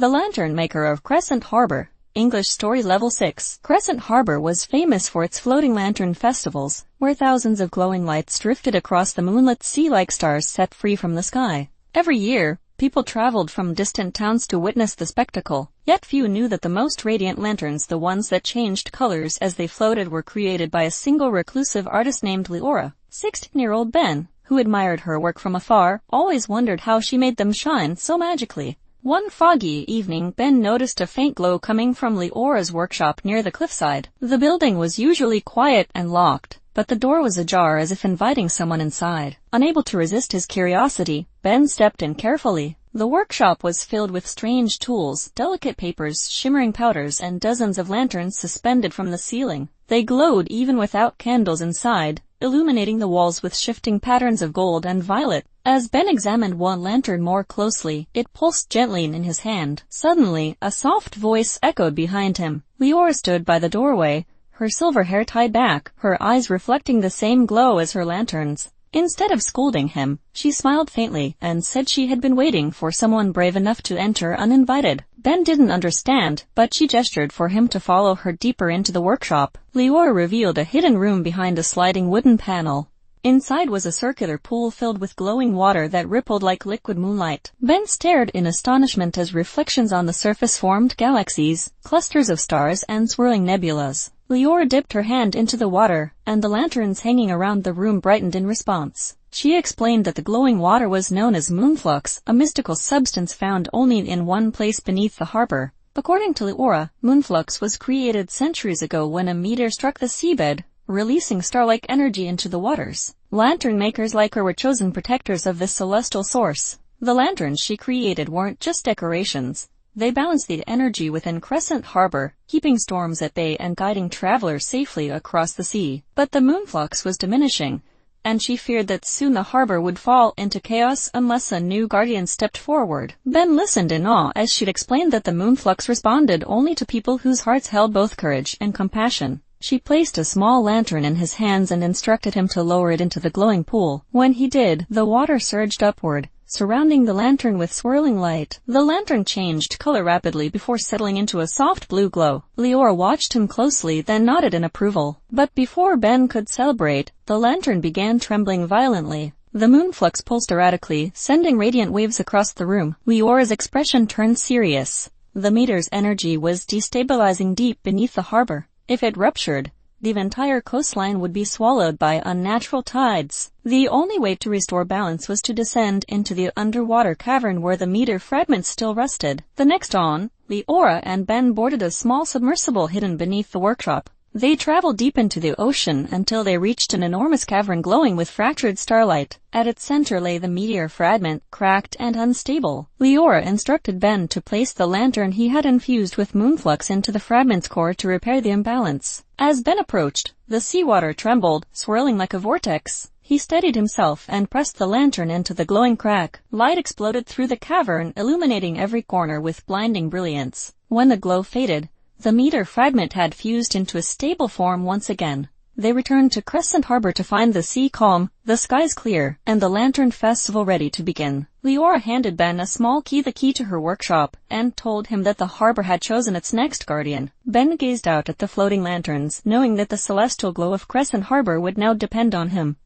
The lantern maker of Crescent Harbor. English Story Level 6. Crescent Harbor was famous for its floating lantern festivals, where thousands of glowing lights drifted across the moonlit sea like stars set free from the sky. Every year, people traveled from distant towns to witness the spectacle, yet few knew that the most radiant lanterns, the ones that changed colors as they floated, were created by a single reclusive artist named Leora. 16-year-old Ben, who admired her work from afar, always wondered how she made them shine so magically. One foggy evening, Ben noticed a faint glow coming from Leora's workshop near the cliffside. The building was usually quiet and locked, but the door was ajar as if inviting someone inside. Unable to resist his curiosity, Ben stepped in carefully. The workshop was filled with strange tools, delicate papers, shimmering powders, and dozens of lanterns suspended from the ceiling. They glowed even without candles inside, illuminating the walls with shifting patterns of gold and violet. As Ben examined one lantern more closely, it pulsed gently in his hand. Suddenly, a soft voice echoed behind him. Leora stood by the doorway, her silver hair tied back, her eyes reflecting the same glow as her lanterns. Instead of scolding him, she smiled faintly and said she had been waiting for someone brave enough to enter uninvited. Ben didn't understand, but she gestured for him to follow her deeper into the workshop. Leora revealed a hidden room behind a sliding wooden panel. Inside was a circular pool filled with glowing water that rippled like liquid moonlight. Ben stared in astonishment as reflections on the surface formed galaxies, clusters of stars, and swirling nebulas. Leora dipped her hand into the water, and the lanterns hanging around the room brightened in response. She explained that the glowing water was known as moonflux, a mystical substance found only in one place beneath the harbor. According to Leora, moonflux was created centuries ago when a meteor struck the seabed, releasing star-like energy into the waters. Lantern makers like her were chosen protectors of this celestial source. The lanterns she created weren't just decorations. They balanced the energy within Crescent Harbor, keeping storms at bay and guiding travelers safely across the sea. But the moonflux was diminishing, and she feared that soon the harbor would fall into chaos unless a new guardian stepped forward. Ben listened in awe as she'd explained that the moonflux responded only to people whose hearts held both courage and compassion. She placed a small lantern in his hands and instructed him to lower it into the glowing pool. When he did, the water surged upward, surrounding the lantern with swirling light. The lantern changed color rapidly before settling into a soft blue glow. Leora watched him closely, then nodded in approval. But before Ben could celebrate, the lantern began trembling violently. The moonflux pulsed erratically, sending radiant waves across the room. Leora's expression turned serious. The meteor's energy was destabilizing deep beneath the harbor. If it ruptured, the entire coastline would be swallowed by unnatural tides. The only way to restore balance was to descend into the underwater cavern where the meteor fragments still rested. The next dawn, Leora and Ben boarded a small submersible hidden beneath the workshop. They traveled deep into the ocean until they reached an enormous cavern glowing with fractured starlight. At its center lay the meteor fragment, cracked and unstable. Leora instructed Ben to place the lantern he had infused with moonflux into the fragment's core to repair the imbalance. As Ben approached, the seawater trembled, swirling like a vortex. He steadied himself and pressed the lantern into the glowing crack. Light exploded through the cavern, illuminating every corner with blinding brilliance. When the glow faded, the meteor fragment had fused into a stable form once again. They returned to Crescent Harbor to find the sea calm, the skies clear, and the lantern festival ready to begin. Leora handed Ben a small key, the key to her workshop, and told him that the harbor had chosen its next guardian. Ben gazed out at the floating lanterns, knowing that the celestial glow of Crescent Harbor would now depend on him.